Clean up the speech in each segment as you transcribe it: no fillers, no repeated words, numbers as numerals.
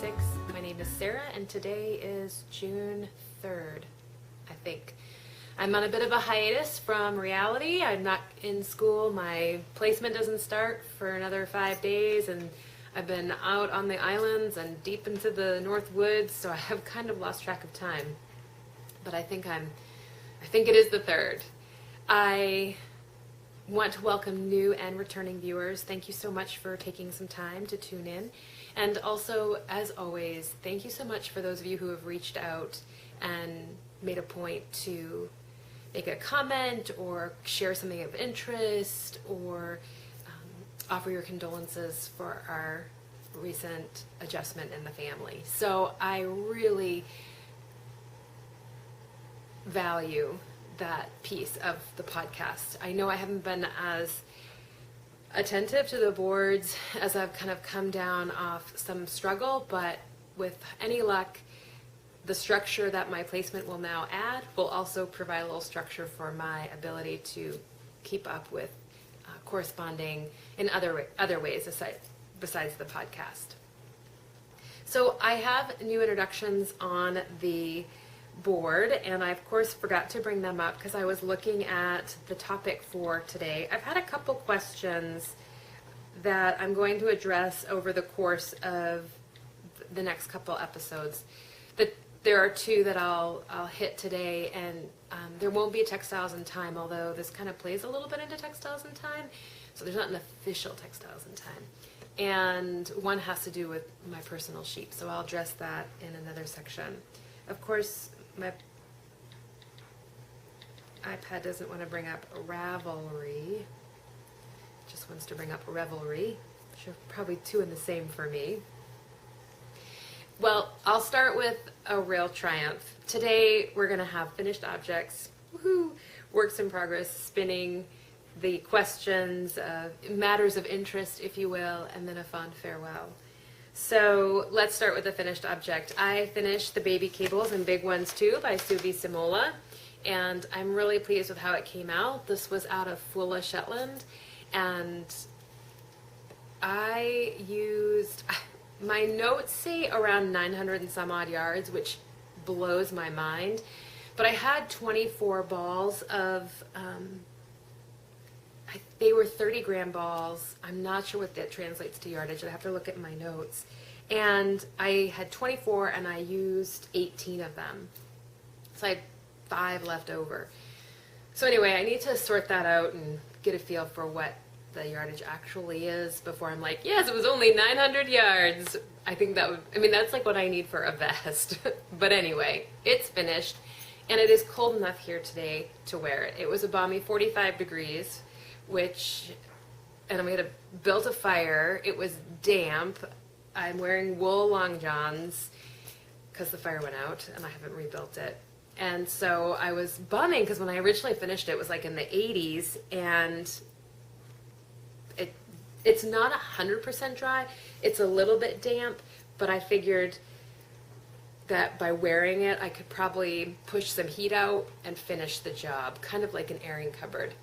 36. My name is Sarah, and today is June 3rd, I think. I'm on a bit of a hiatus from reality. I'm not in school. My placement doesn't start for another 5 days, and I've been out on the islands and deep into the North Woods, so I have kind of lost track of time. But I think it is the 3rd. I want to welcome new and returning viewers. Thank you so much for taking some time to tune in. And also, as always, thank you so much for those of you who have reached out and made a point to make a comment or share something of interest or offer your condolences for our recent adjustment in the family. So I really value that piece of the podcast. I know I haven't been as attentive to the boards as I've kind of come down off some struggle, but with any luck, the structure that my placement will now add will also provide a little structure for my ability to keep up with corresponding in other ways besides the podcast. So I have new introductions on the board, and I of course forgot to bring them up because I was looking at the topic for today. I've had a couple questions that I'm going to address over the course of the next couple episodes. There are two that I'll hit today, and there won't be a Textiles in Time, although this kind of plays a little bit into Textiles in Time, so there's not an official Textiles in Time. And one has to do with my personal sheep, so I'll address that in another section. Of course, my iPad doesn't want to bring up Ravelry, it just wants to bring up Revelry, which are probably two in the same for me. Well, I'll start with a real triumph. Today we're going to have finished objects, woohoo, works in progress, spinning, the questions, matters of interest, if you will, and then a fond farewell. So let's start with the finished object. I finished the Baby Cables and Big Ones Too by Suvi Simola, and I'm really pleased with how it came out. This was out of Fulla, Shetland, and I used, my notes say around 900 and some odd yards, which blows my mind, but I had 24 balls of, they were 30-gram balls. I'm not sure what that translates to yardage. I have to look at my notes. And I had 24, and I used 18 of them. So I had 5 left over. So anyway, I need to sort that out and get a feel for what the yardage actually is before I'm like, yes, it was only 900 yards. I think that would, I mean, that's like what I need for a vest. But anyway, it's finished, and it is cold enough here today to wear it. It was a balmy 45 degrees. And we had built a fire. It was damp. I'm wearing wool long johns because the fire went out and I haven't rebuilt it. And so I was bumming because when I originally finished it was like in the 80s, and it's not 100% dry. It's a little bit damp, but I figured that by wearing it I could probably push some heat out and finish the job, kind of like an airing cupboard.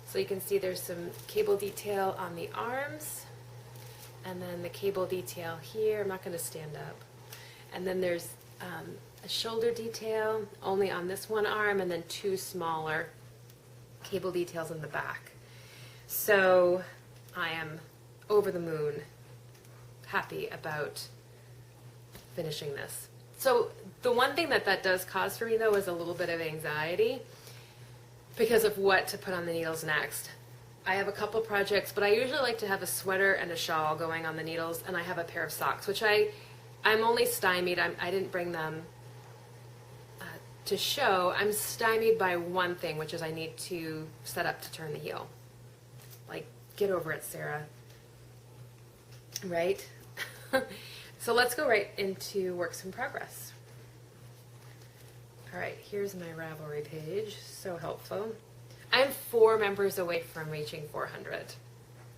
So you can see there's some cable detail on the arms, and then the cable detail here. I'm not going to stand up. And then there's a shoulder detail only on this one arm, and then 2 smaller cable details in the back. So I am over the moon happy about finishing this. So the one thing that does cause for me, though, is a little bit of anxiety because of what to put on the needles next. I have a couple projects, but I usually like to have a sweater and a shawl going on the needles, and I have a pair of socks, which I'm only stymied. I didn't bring them to show. I'm stymied by one thing, which is I need to set up to turn the heel. Like, get over it, Sarah. Right? So let's go right into works in progress. All right, here's my Ravelry page. So helpful. I'm 4 members away from reaching 400.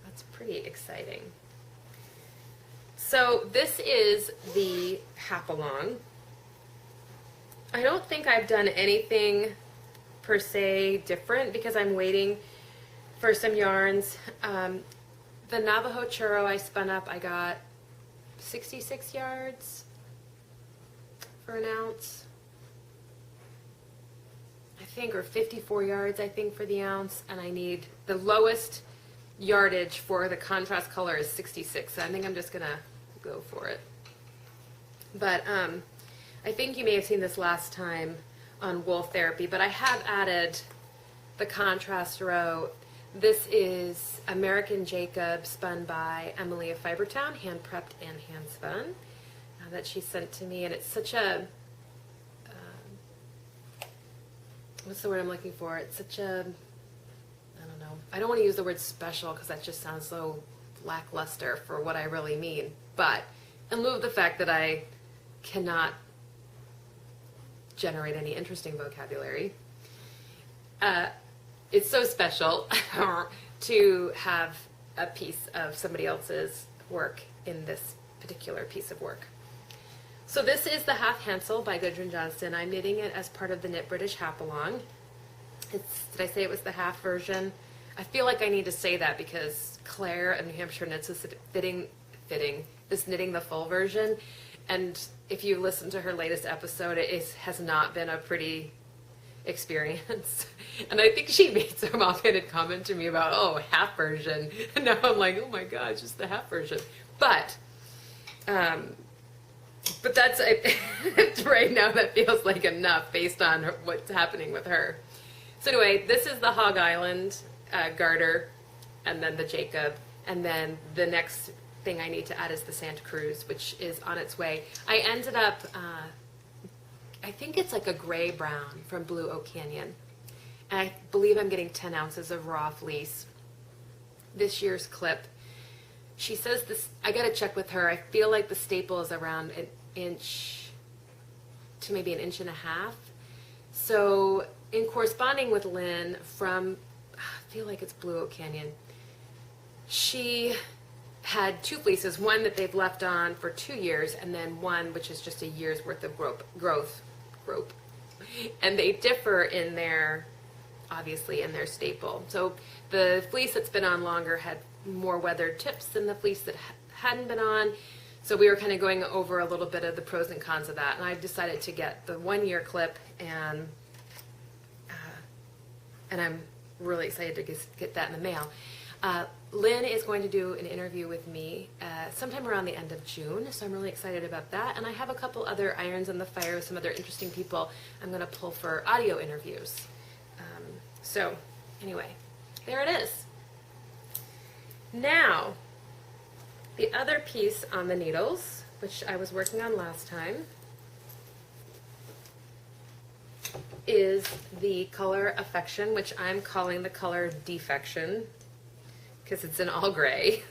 That's pretty exciting. So this is the Hapalong. I don't think I've done anything per se different because I'm waiting for some yarns. The Navajo Churro I spun up, I got 66 yards for an ounce, I think, or 54 yards, I think, for the ounce, and I need the lowest yardage for the contrast color is 66, so I think I'm just gonna go for it. But I think you may have seen this last time on Wool Therapy, but I have added the contrast row. This is American Jacob, spun by Emily of Fibertown, hand prepped and hand spun, that she sent to me, and it's such a what's the word I'm looking for? It's such a, I don't know. I don't want to use the word special because that just sounds so lackluster for what I really mean. But in lieu of the fact that I cannot generate any interesting vocabulary, it's so special to have a piece of somebody else's work in this particular piece of work. So this is the Half Hansel by Gudrun Johnston. I'm knitting it as part of the Knit British Hap-Along. Did I say it was the half version? I feel like I need to say that because Claire of New Hampshire Knits is knitting the full version. And if you listen to her latest episode, has not been a pretty experience. And I think she made some offhanded comment to me about, oh, half version. And now I'm like, oh my God, it's just the half version. But that's right now, that feels like enough based on what's happening with her. So anyway, this is the Hog Island garter, and then the Jacob, and then the next thing I need to add is the Santa Cruz, which is on its way. I ended up, I think it's like a gray brown from Blue Oak Canyon, and I believe I'm getting 10 ounces of raw fleece. This year's clip, she says this, I gotta check with her, I feel like the staple is around an inch to maybe an inch and a half. So in corresponding with Lynn from, I feel like it's Blue Oak Canyon, she had two fleeces, one that they've left on for 2 years, and then one which is just a year's worth of growth. And they differ in their, obviously, in their staple. So the fleece that's been on longer had more weathered tips than the fleece that hadn't been on. So we were kind of going over a little bit of the pros and cons of that. And I decided to get the 1 year clip, and I'm really excited to get that in the mail. Lynn is going to do an interview with me sometime around the end of June, so I'm really excited about that. And I have a couple other irons in the fire with some other interesting people I'm going to pull for audio interviews. So anyway, there it is. Now, the other piece on the needles, which I was working on last time, is the color Affection, which I'm calling the color Defection, because it's in all gray.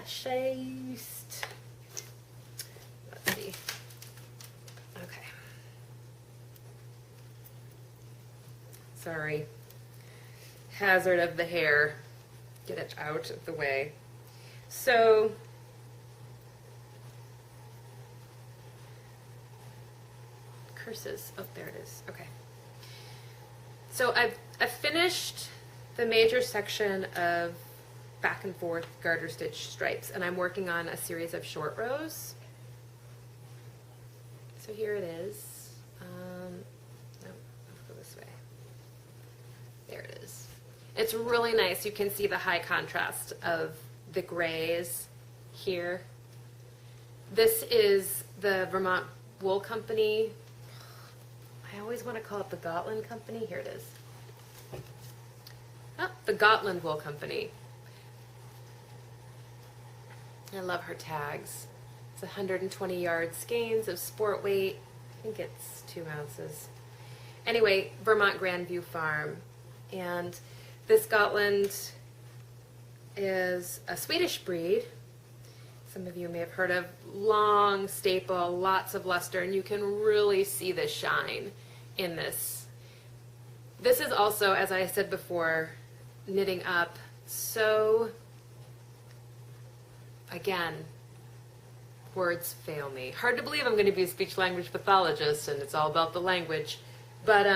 Schist. Let's see. Okay. Sorry. Hazard of the hair. Get it out of the way. So, curses. Oh, there it is. Okay. So I've finished the major section of back and forth garter stitch stripes, and I'm working on a series of short rows. So here it is. No, let's go this way. There it is. It's really nice. You can see the high contrast of the grays here. This is the Vermont Wool Company. I always want to call it the Gotland Company. Here it is. Oh, the Gotland Wool Company. I love her tags. It's 120 yard skeins of sport weight. I think it's 2 ounces. Anyway, Vermont Grandview Farm. And this Gotland is a Swedish breed. Some of you may have heard of. Long staple, lots of luster, and you can really see the shine in this. This is also, as I said before, knitting up. So, again, words fail me. Hard to believe I'm going to be a speech language pathologist and it's all about the language. But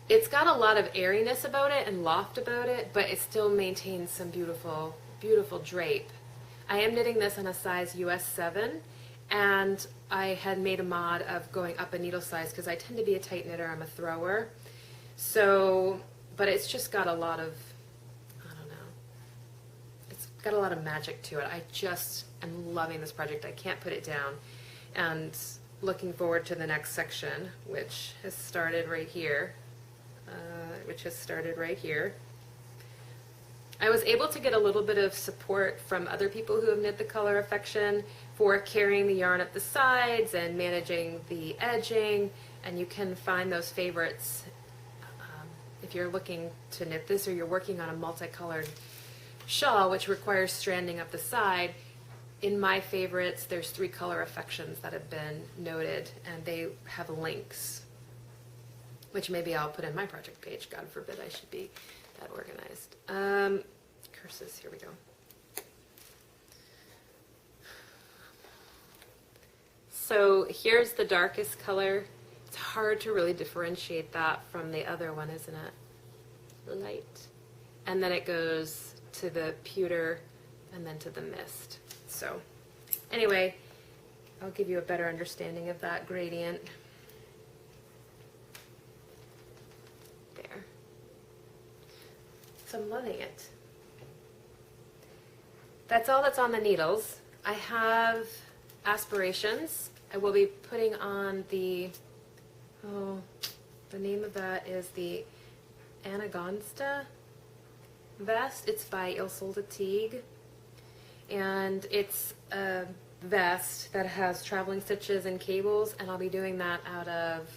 it's got a lot of airiness about it and loft about it, but it still maintains some beautiful, beautiful drape. I am knitting this on a size US 7, And I had made a mod of going up a needle size because I tend to be a tight knitter, I'm a thrower. So, but it's just got a lot of, I don't know, it's got a lot of magic to it. I just am loving this project. I can't put it down. And looking forward to the next section, which has started right here. I was able to get a little bit of support from other people who have knit the color affection for carrying the yarn up the sides and managing the edging, and you can find those favorites if you're looking to knit this or you're working on a multicolored shawl which requires stranding up the side. In my favorites, there's 3 color affections that have been noted, and they have links, which maybe I'll put in my project page. God forbid I should be that organized. Curses, here we go. So here's the darkest color. It's hard to really differentiate that from the other one, isn't it? The light. And then it goes to the pewter and then to the mist. So anyway, I'll give you a better understanding of that gradient. There. So I'm loving it. That's all that's on the needles. I have aspirations. I will be putting on the name of that is the Anagonsta vest. It's by Ilsolda Teague. And it's a vest that has traveling stitches and cables, and I'll be doing that out of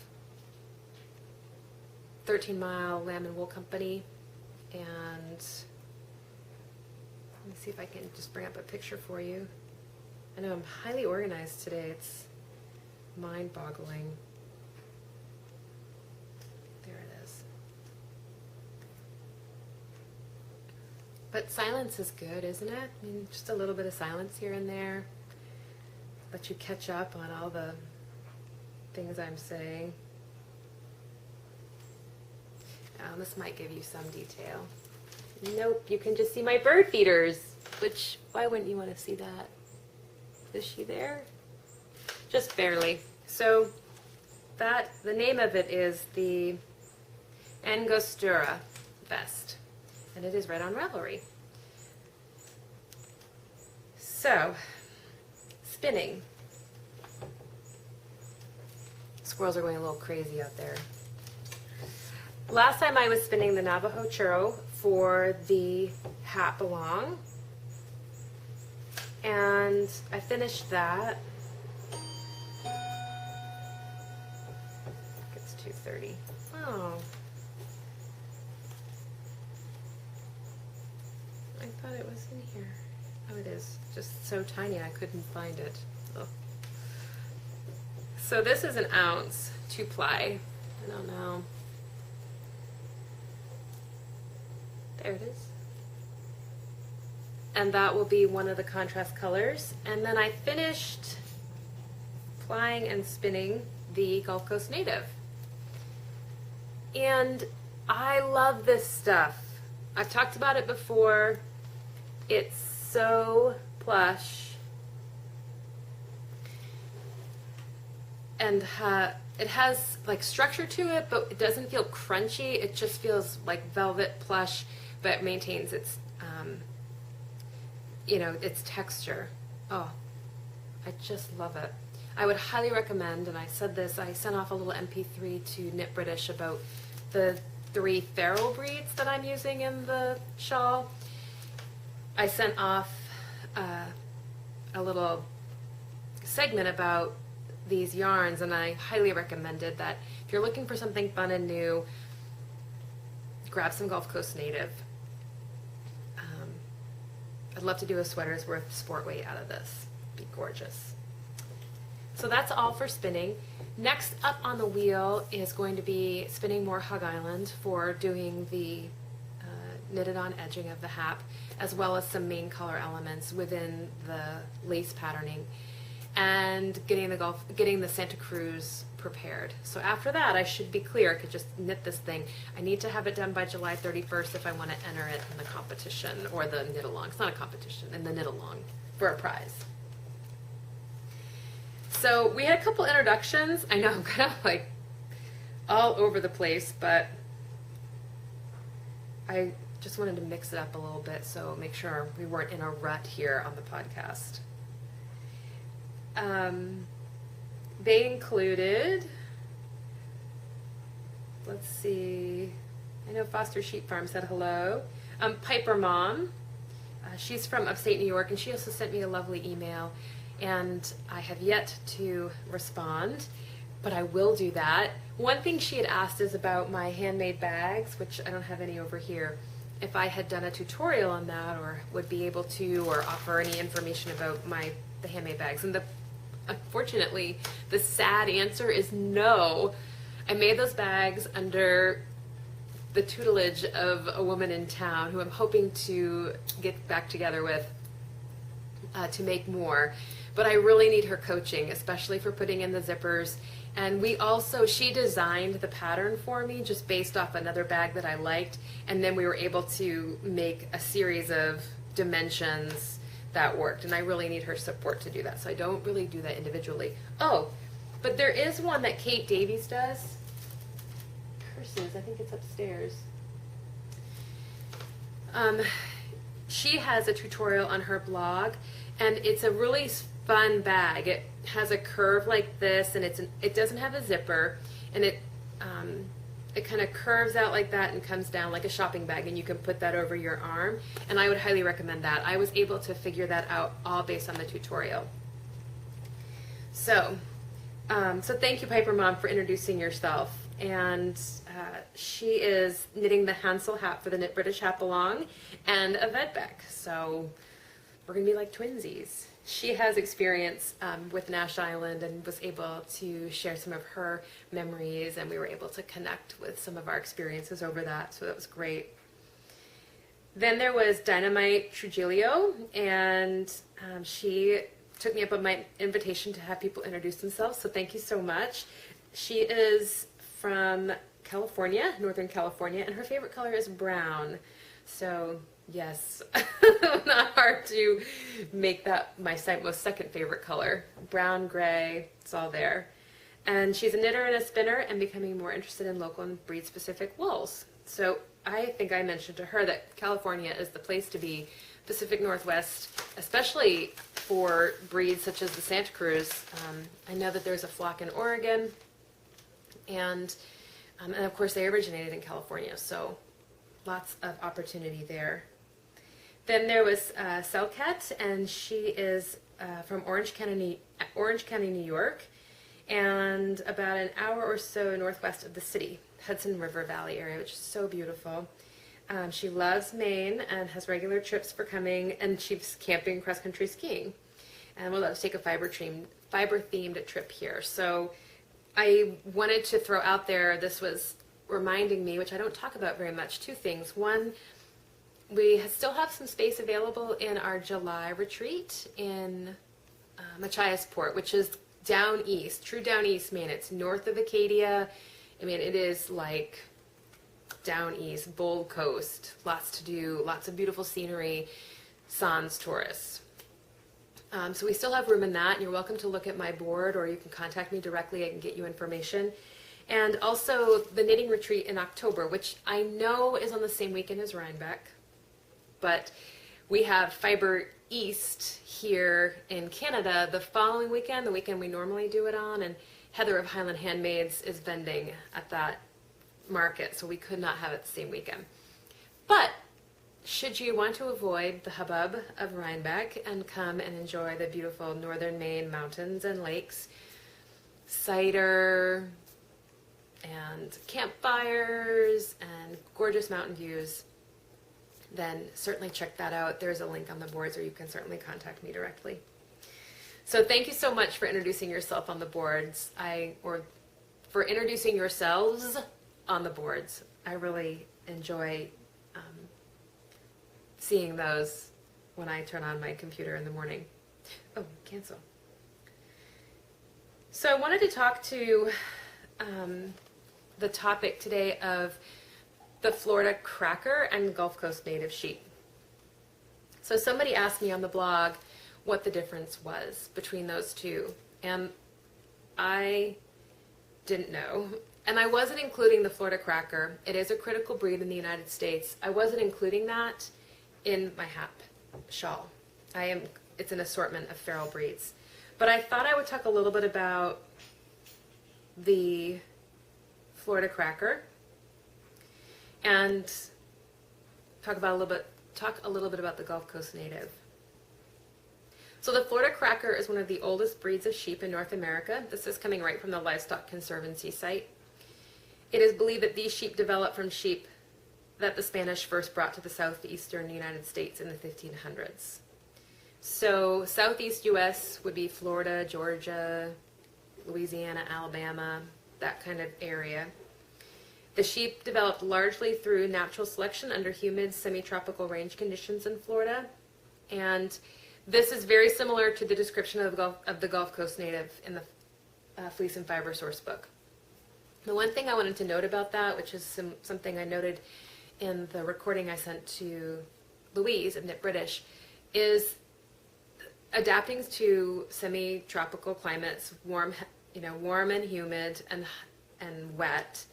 13 Mile Lamb and Wool Company. And let me see if I can just bring up a picture for you. I know I'm highly organized today. It's mind-boggling. There it is. But silence is good, isn't it? I mean, just a little bit of silence here and there. Let you catch up on all the things I'm saying. This might give you some detail. Nope, you can just see my bird feeders, which, why wouldn't you want to see that? Is she there? Just barely. So that, the name of it is the Angostura vest, and it is read on Ravelry. So, spinning. Squirrels are going a little crazy out there. Last time I was spinning the Navajo churro for the hat belong, and I finished that. It's 2:30. Oh. I thought it was in here. Oh, it is. Just so tiny I couldn't find it. Ugh. So this is an ounce, 2-ply. I don't know. There it is. And that will be one of the contrast colors. And then I finished plying and spinning the Gulf Coast Native. And I love this stuff. I've talked about it before. It's so plush. And it has like structure to it, but it doesn't feel crunchy. It just feels like velvet plush, but it maintains its, you know, its texture. Oh, I just love it. I would highly recommend, and I said this, I sent off a little MP3 to Knit British about the 3 Farrow breeds that I'm using in the shawl. I sent off a little segment about these yarns, and I highly recommended that if you're looking for something fun and new, grab some Gulf Coast Native. I'd love to do a sweater's worth sport weight out of this. Be gorgeous. So that's all for spinning. Next up on the wheel is going to be spinning more Hug Island for doing the knitted on edging of the hap, as well as some main color elements within the lace patterning, and getting the Santa Cruz prepared. So after that, I should be clear. I could just knit this thing. I need to have it done by July 31st if I want to enter it in the competition, or the knit along. It's not a competition, in the knit along for a prize. So we had a couple introductions. I know I'm kind of like all over the place, but I just wanted to mix it up a little bit, so make sure we weren't in a rut here on the podcast. They included, let's see, I know Foster Sheep Farm said hello. Piper Mom, she's from upstate New York, and she also sent me a lovely email, and I have yet to respond, but I will do that. One thing she had asked is about my handmade bags, which I don't have any over here. If I had done a tutorial on that, or would be able to, or offer any information about the handmade bags. And unfortunately, the sad answer is no. I made those bags under the tutelage of a woman in town who I'm hoping to get back together with to make more. But I really need her coaching, especially for putting in the zippers. And she designed the pattern for me just based off another bag that I liked. And then we were able to make a series of dimensions that worked. And I really need her support to do that. So I don't really do that individually. Oh, but there is one that Kate Davies does. Curses, I think it's upstairs. She has a tutorial on her blog, and it's a really fun bag. It has a curve like this, and it doesn't have a zipper, and it kind of curves out like that and comes down like a shopping bag, and you can put that over your arm, and I would highly recommend that. I was able to figure that out all based on the tutorial. So thank you, Piper Mom, for introducing yourself. And she is knitting the Hansel hat for the Knit British Hat Belong and a Vedbeck. So we're going to be like twinsies. She has experience with Nash Island and was able to share some of her memories, and we were able to connect with some of our experiences over that, so that was great. Then there was Dynamite Trujillo, and she took me up on my invitation to have people introduce themselves, so thank you so much. She is from California, Northern California, and her favorite color is brown. So yes, not hard to make that my most second favorite color. Brown, gray, it's all there. And she's a knitter and a spinner and becoming more interested in local and breed-specific wools. So I think I mentioned to her that California is the place to be, Pacific Northwest, especially for breeds such as the Santa Cruz. I know that there's a flock in Oregon, and of course they originated in California, so lots of opportunity there. Then there was Selket, and she is from Orange County, New York, and about an hour or so northwest of the city, Hudson River Valley area, which is so beautiful. She loves Maine and has regular trips for coming, and she's camping, cross-country skiing, and will love to take a fiber-themed trip here. So I wanted to throw out there, this was reminding me, which I don't talk about very much, two things. One, we still have some space available in our July retreat in Machiasport, which is down east, true down east Maine. It's north of Acadia. I mean, it is like down east, Bold Coast, lots to do, lots of beautiful scenery, sans tourists. So we still have room in that, and you're welcome to look at my board, or you can contact me directly. I can get you information. And also the knitting retreat in October, which I know is on the same weekend as Rhinebeck, but we have Fiber East here in Canada the following weekend, the weekend we normally do it on, and Heather of Highland Handmaids is vending at that market, so we could not have it the same weekend. But should you want to avoid the hubbub of Rhinebeck and come and enjoy the beautiful northern Maine mountains and lakes, cider, and campfires, and gorgeous mountain views, then certainly check that out. There's a link on the boards, or you can certainly contact me directly. So thank you so much for introducing yourself on the boards, or for introducing yourselves on the boards. I really enjoy seeing those when I turn on my computer in the morning. Oh, cancel. So I wanted to talk to the topic today of the Florida Cracker and Gulf Coast Native sheep. So somebody asked me on the blog what the difference was between those two. And I didn't know. And I wasn't including the Florida Cracker. It is a critical breed in the United States. I wasn't including that in my HAP shawl. It's an assortment of feral breeds. But I thought I would talk a little bit about the Florida Cracker and talk a little bit about the Gulf Coast Native. So the Florida Cracker is one of the oldest breeds of sheep in North America. This is coming right from the Livestock Conservancy site. It is believed that these sheep developed from sheep that the Spanish first brought to the southeastern United States in the 1500s. So southeast U.S. would be Florida, Georgia, Louisiana, Alabama, that kind of area. The sheep developed largely through natural selection under humid semi-tropical range conditions in Florida. And this is very similar to the description of the Gulf Coast Native in the Fleece and Fiber source book. The one thing I wanted to note about that, which is something I noted in the recording I sent to Louise of Knit British, is adapting to semi-tropical climates, warm and humid and wet,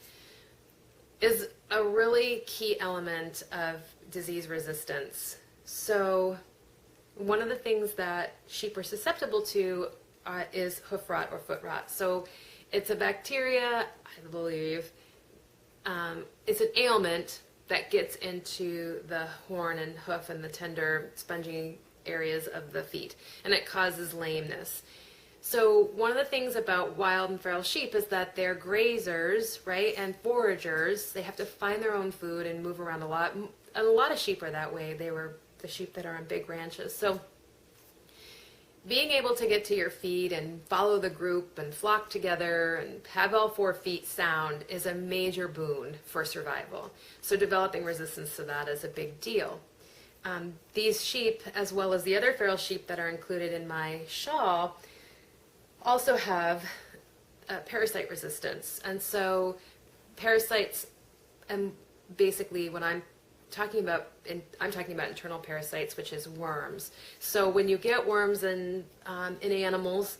is a really key element of disease resistance. So one of the things that sheep are susceptible to is hoof rot or foot rot. So it's a bacteria, I believe. It's an ailment that gets into the horn and hoof and the tender, spongy areas of the feet, and it causes lameness. So one of the things about wild and feral sheep is that they're grazers, right, and foragers. They have to find their own food and move around a lot. And a lot of sheep are that way. They were the sheep that are on big ranches. So being able to get to your feed and follow the group and flock together and have all 4 feet sound is a major boon for survival. So developing resistance to that is a big deal. These sheep, as well as the other feral sheep that are included in my shawl, also have parasite resistance. And so parasites, and basically when I'm talking about internal parasites, which is worms. So when you get worms in animals,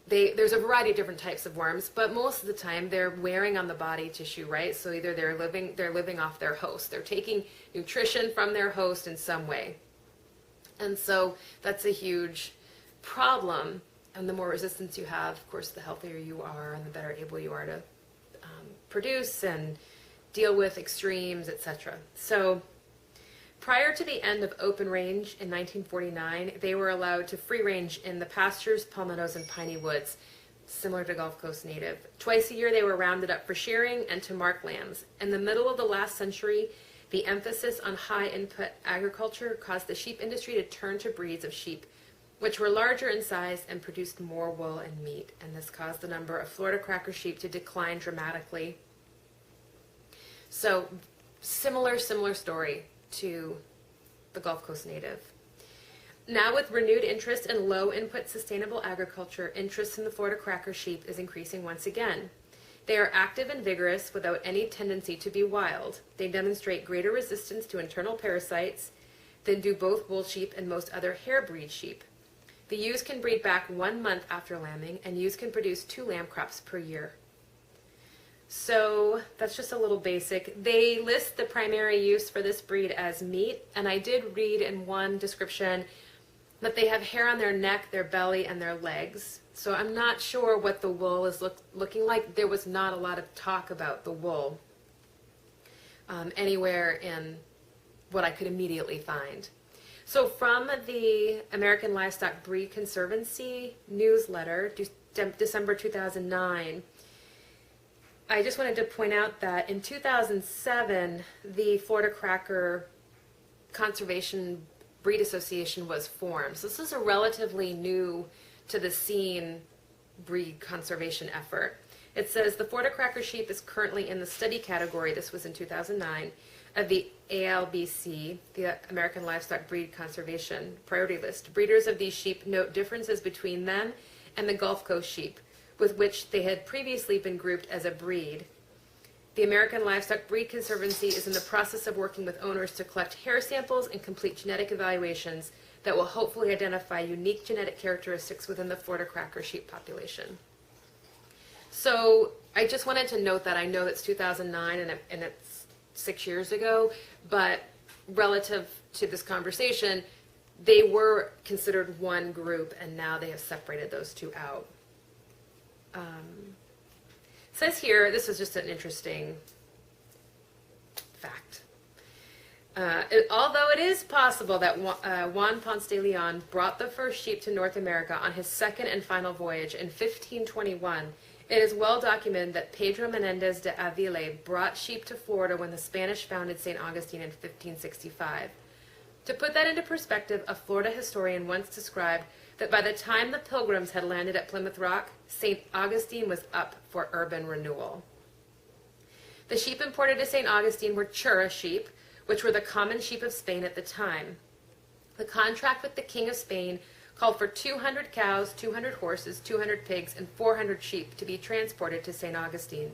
there's a variety of different types of worms, but most of the time they're wearing on the body tissue, right? So either they're living off their host, they're taking nutrition from their host in some way, and so that's a huge problem. And the more resistance you have, of course, the healthier you are, and the better able you are to produce and deal with extremes, etc. So prior to the end of open range in 1949, they were allowed to free range in the pastures, palmettos, and piney woods, similar to Gulf Coast Native. Twice a year they were rounded up for shearing and to mark lambs. In the middle of the last century, the emphasis on high input agriculture caused the sheep industry to turn to breeds of sheep which were larger in size and produced more wool and meat, and this caused the number of Florida Cracker sheep to decline dramatically. So similar story to the Gulf Coast Native. Now with renewed interest in low input sustainable agriculture, interest in the Florida Cracker sheep is increasing once again. They are active and vigorous without any tendency to be wild. They demonstrate greater resistance to internal parasites than do both wool sheep and most other hair breed sheep. The ewes can breed back 1 month after lambing, and ewes can produce 2 lamb crops per year. So that's just a little basic. They list the primary use for this breed as meat, and I did read in one description that they have hair on their neck, their belly, and their legs. So I'm not sure what the wool is looking like. There was not a lot of talk about the wool anywhere in what I could immediately find. So from the American Livestock Breed Conservancy newsletter, December 2009, I just wanted to point out that in 2007, the Florida Cracker Conservation Breed Association was formed. So this is a relatively new to the scene breed conservation effort. It says the Florida Cracker sheep is currently in the study category, this was in 2009, of the ALBC, the American Livestock Breed Conservation Priority List. Breeders of these sheep note differences between them and the Gulf Coast sheep, with which they had previously been grouped as a breed. The American Livestock Breed Conservancy is in the process of working with owners to collect hair samples and complete genetic evaluations that will hopefully identify unique genetic characteristics within the Florida Cracker sheep population. So I just wanted to note that. I know that's 2009 and it's 6 years ago, but relative to this conversation, they were considered one group, and now they have separated those two out. Says here, this is just an interesting fact. Although it is possible that Juan Ponce de Leon brought the first sheep to North America on his second and final voyage in 1521, it is well documented that Pedro Menendez de Avila brought sheep to Florida when the Spanish founded St. Augustine in 1565. To put that into perspective, a Florida historian once described that by the time the Pilgrims had landed at Plymouth Rock, St. Augustine was up for urban renewal. The sheep imported to St. Augustine were Churra sheep, which were the common sheep of Spain at the time. The contract with the King of Spain called for 200 cows, 200 horses, 200 pigs, and 400 sheep to be transported to St. Augustine.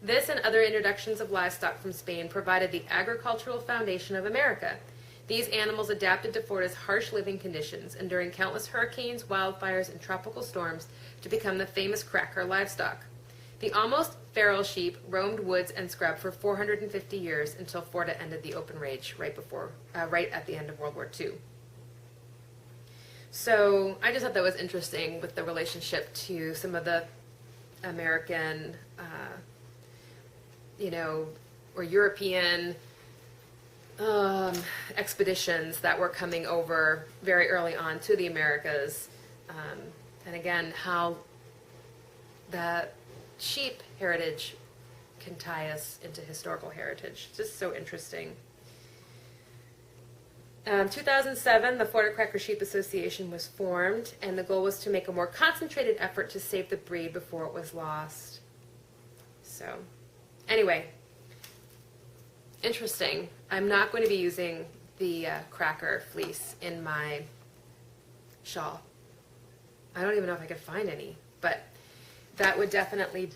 This and other introductions of livestock from Spain provided the agricultural foundation of America. These animals adapted to Florida's harsh living conditions, enduring countless hurricanes, wildfires, and tropical storms to become the famous cracker livestock. The almost feral sheep roamed woods and scrub for 450 years until Florida ended the open range right at the end of World War II. So I just thought that was interesting with the relationship to some of the American, or European expeditions that were coming over very early on to the Americas, and again, how that sheep heritage can tie us into historical heritage. Just so interesting. 2007, the Florida Cracker Sheep Association was formed, and the goal was to make a more concentrated effort to save the breed before it was lost. So, anyway, interesting. I'm not going to be using the cracker fleece in my shawl. I don't even know if I could find any, but that would definitely,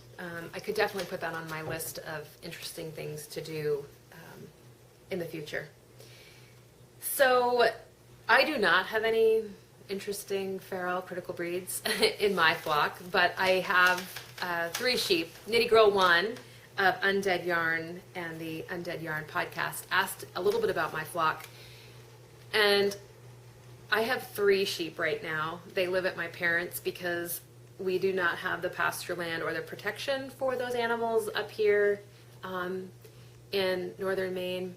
I could definitely put that on my list of interesting things to do in the future. So I do not have any interesting feral critical breeds in my flock, but I have 3 sheep. Nitty Girl 1 of Undead Yarn and the Undead Yarn podcast asked a little bit about my flock. And I have 3 sheep right now. They live at my parents' because we do not have the pasture land or the protection for those animals up here in northern Maine.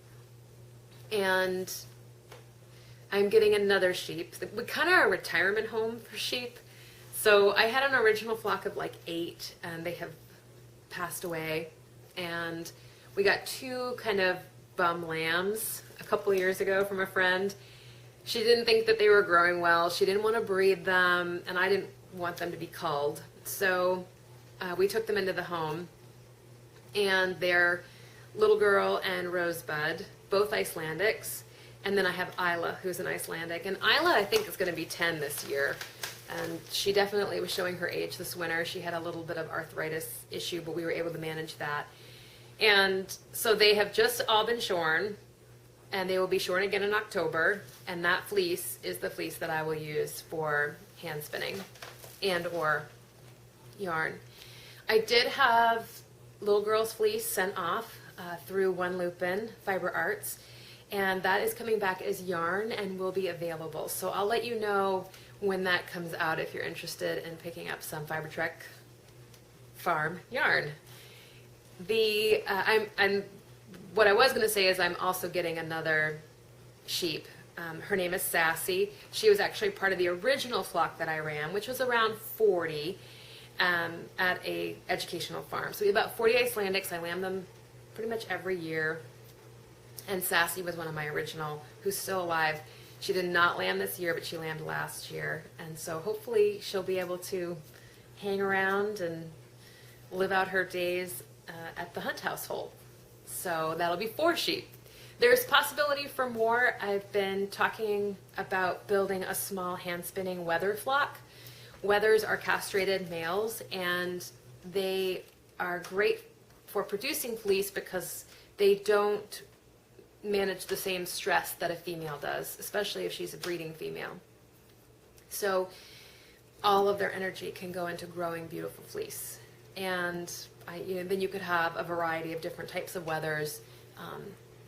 And I'm getting another sheep. We kind of are a retirement home for sheep. So I had an original flock of like 8, and they have passed away. And we got 2 kind of bum lambs a couple of years ago from a friend. She didn't think that they were growing well. She didn't want to breed them, and I didn't want them to be culled. So we took them into the home, and they're Little Girl and Rosebud, both Icelandics. And then I have Isla, who's an Icelandic. And Isla, I think, is going to be 10 this year. And she definitely was showing her age this winter. She had a little bit of arthritis issue, but we were able to manage that. And so they have just all been shorn, and they will be shorn again in October. And that fleece is the fleece that I will use for hand spinning and or yarn. I did have Little Girl's fleece sent off through One Lupin Fiber Arts, and that is coming back as yarn and will be available. So I'll let you know when that comes out if you're interested in picking up some Fiber Trek farm yarn. What I was going to say is I'm also getting another sheep. Her name is Sassy. She was actually part of the original flock that I ran, which was around 40 at a educational farm. So we have about 40 Icelandics. I lamb them pretty much every year. And Sassy was one of my original, who's still alive. She did not lamb this year, but she lambed last year. And so hopefully she'll be able to hang around and live out her days at the Hunt household. So that'll be 4 sheep. There's possibility for more. I've been talking about building a small hand spinning wether flock. Wethers are castrated males, and they are great for producing fleece because they don't manage the same stress that a female does, especially if she's a breeding female. So all of their energy can go into growing beautiful fleece. And then you could have a variety of different types of wethers,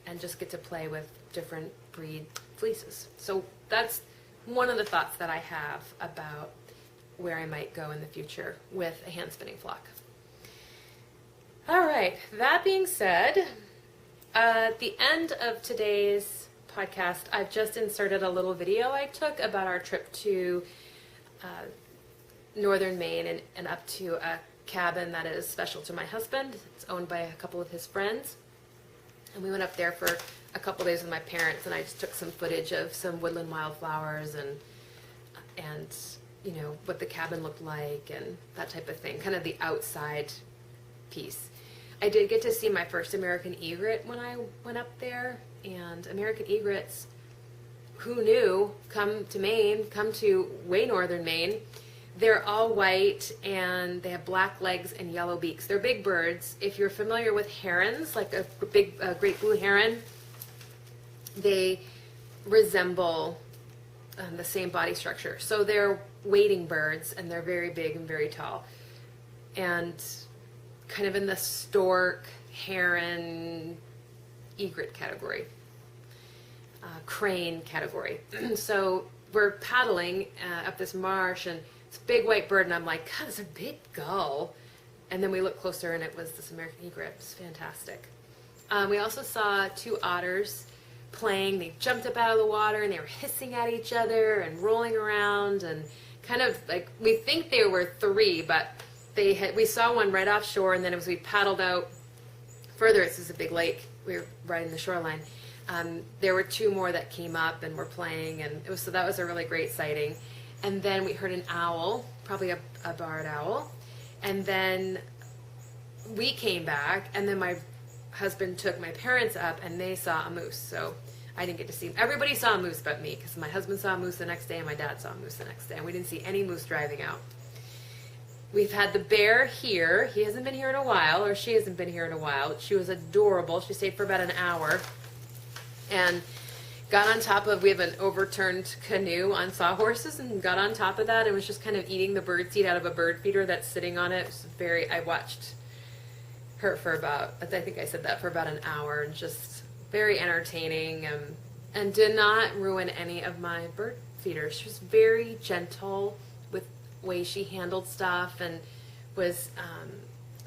and just get to play with different breed fleeces. So that's one of the thoughts that I have about where I might go in the future with a hand spinning flock. All right, that being said, at the end of today's podcast, I've just inserted a little video I took about our trip to northern Maine and up to a cabin that is special to my husband. It's owned by a couple of his friends. And we went up there for a couple days with my parents, and I just took some footage of some woodland wildflowers and you know, what the cabin looked like and that type of thing, kind of the outside piece. I did get to see my first American egret when I went up there, and American egrets, who knew, come to Maine, come to way northern Maine. They're all white, and they have black legs and yellow beaks. They're big birds. If you're familiar with herons, like a big great blue heron, they resemble the same body structure. So they're wading birds, and they're very big and very tall, and kind of in the stork, heron, egret category, crane category. So we're paddling up this marsh, and it's a big white bird, and I'm like, God, it's a big gull. And then we looked closer, and it was this American egret. It was fantastic. We also saw two otters playing. They jumped up out of the water, and they were hissing at each other and rolling around, and kind of like, we think there were three, but we saw one right offshore, and then as we paddled out further, this is a big lake, we were right in the shoreline, there were two more that came up and were playing, and so that was a really great sighting. And then we heard an owl, probably a barred owl, and then we came back, and then my husband took my parents up, and they saw a moose. So I didn't get to see them. Everybody saw a moose but me, because my husband saw a moose the next day, and my dad saw a moose the next day, and we didn't see any moose driving out. We've had the bear here. He hasn't been here in a while, or she hasn't been here in a while. She was adorable. She stayed for about an hour, and got on top of, we have an overturned canoe on sawhorses, and got on top of that and was just kind of eating the bird seed out of a bird feeder that's sitting on it. It was I watched her for about, I think I said that, for about an hour, and just very entertaining, and did not ruin any of my bird feeders. She was very gentle with the way she handled stuff, and was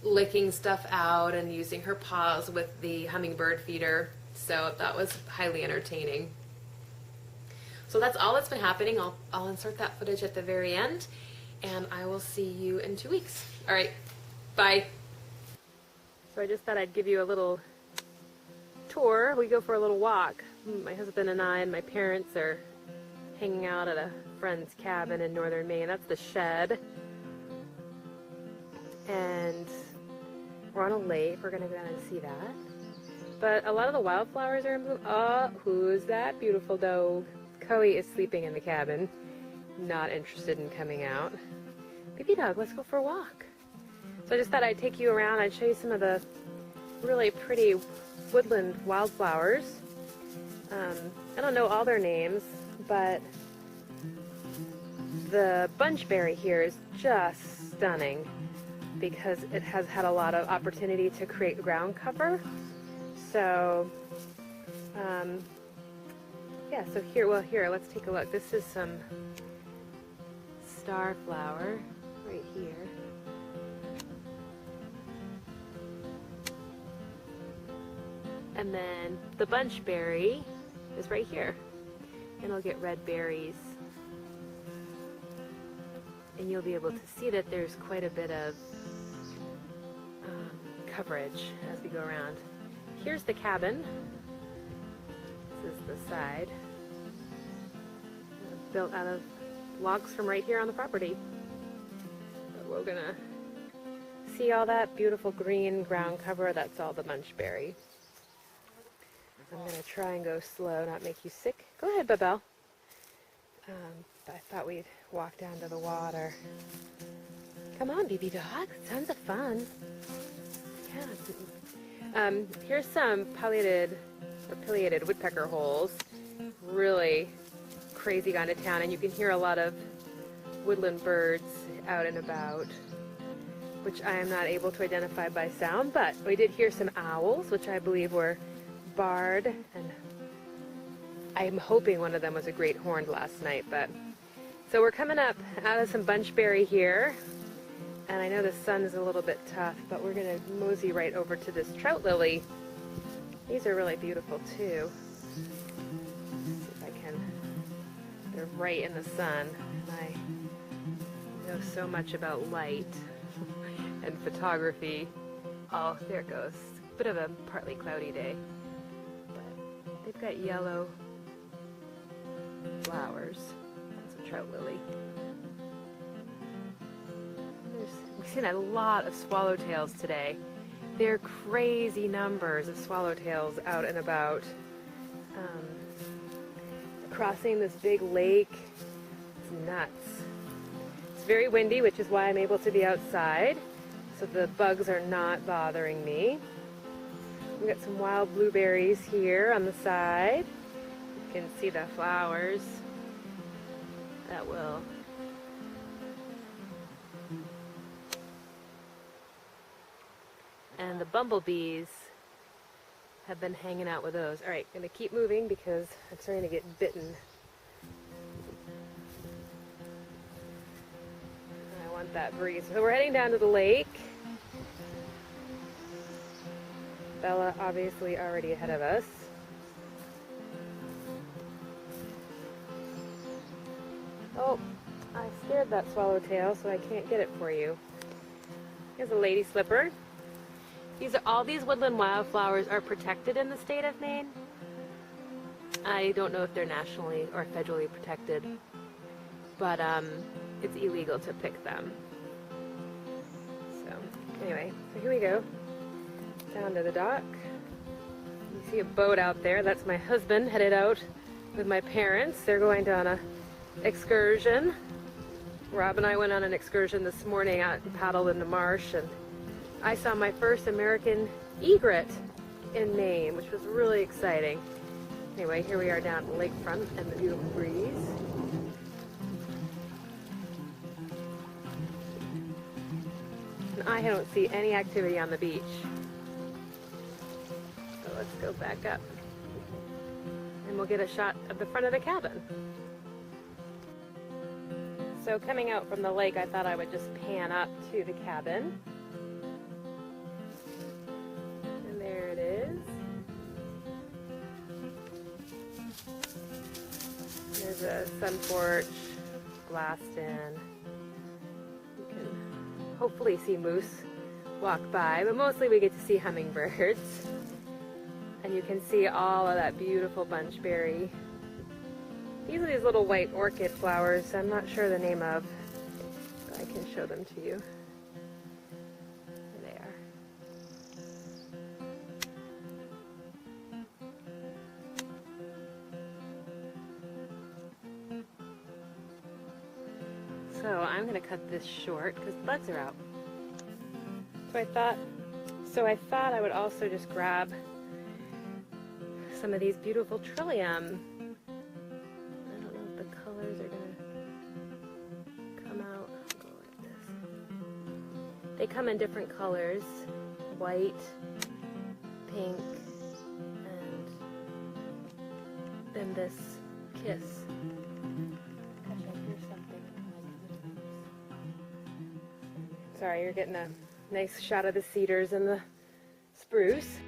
licking stuff out and using her paws with the hummingbird feeder. So that was highly entertaining. So that's all that's been happening. I'll insert that footage at the very end, and I will see you in 2 weeks. All right, bye. So I just thought I'd give you a little tour. We go for a little walk. My husband and I and my parents are hanging out at a friend's cabin in northern Maine. That's the shed. And we're on a lake. We're going to go down and see that. But a lot of the wildflowers are in bloom. Oh, who's that beautiful dog? Coey is sleeping in the cabin, not interested in coming out. Baby dog, let's go for a walk. So I just thought I'd take you around. I'd show you some of the really pretty woodland wildflowers. I don't know all their names, but the bunchberry here is just stunning because it has had a lot of opportunity to create ground cover. So, yeah, so here, let's take a look. This is some starflower right here. And then the bunchberry is right here. And it'll get red berries. And you'll be able to see that there's quite a bit of coverage as we go around. Here's the cabin. This is the side. Built out of logs from right here on the property. So we're gonna see all that beautiful green ground cover. That's all the bunchberry. I'm gonna try and go slow, not make you sick. Go ahead, Babel. I thought we'd walk down to the water. Come on, baby dog. Tons of fun. Yeah. Here's some pileated or pileated woodpecker holes. Really crazy kind of town, and you can hear a lot of woodland birds out and about, which I am not able to identify by sound, but we did hear some owls, which I believe were barred, and I'm hoping one of them was a great horned last night. But so we're coming up out of some bunchberry here, and I know the sun is a little bit tough, but we're going to mosey right over to this trout lily. These are really beautiful too. Let's see if I can. They're right in the sun. I know so much about light and photography. Oh, there it goes. Bit of a partly cloudy day, but they've got yellow flowers. That's a trout lily. We've seen a lot of swallowtails today. They're crazy numbers of swallowtails out and about. Crossing this big lake. It's nuts. It's very windy, which is why I'm able to be outside, so the bugs are not bothering me. We've got some wild blueberries here on the side. You can see the flowers. That will. And the bumblebees have been hanging out with those. All right, gonna keep moving because I'm starting to get bitten. I want that breeze. So we're heading down to the lake. Bella obviously already ahead of us. Oh, I scared that swallowtail, so I can't get it for you. Here's a lady slipper. All these woodland wildflowers are protected in the state of Maine. I don't know if they're nationally or federally protected, but it's illegal to pick them. So anyway, so here we go, down to the dock. You see a boat out there. That's my husband headed out with my parents. They're going on a excursion. Rob and I went on an excursion this morning out and paddled in the marsh, and I saw my first American egret in Maine, which was really exciting. Anyway, here we are down at the lakefront and the beautiful breeze. And I don't see any activity on the beach. So let's go back up and we'll get a shot of the front of the cabin. So coming out from the lake, I thought I would just pan up to the cabin. There it is. There's a sun porch, glassed in. You can hopefully see moose walk by, but mostly we get to see hummingbirds. And you can see all of that beautiful bunchberry. These are these little white orchid flowers I'm not sure the name of, but I can show them to you. There they are. So I'm going to cut this short because the bugs are out. So I thought I would also just grab some of these beautiful trillium. I don't know if the colors are going to come out. I'll go like this. They come in different colors, white, pink, and then this kiss. Gosh, I hear something. Sorry, you're getting a nice shot of the cedars and the spruce.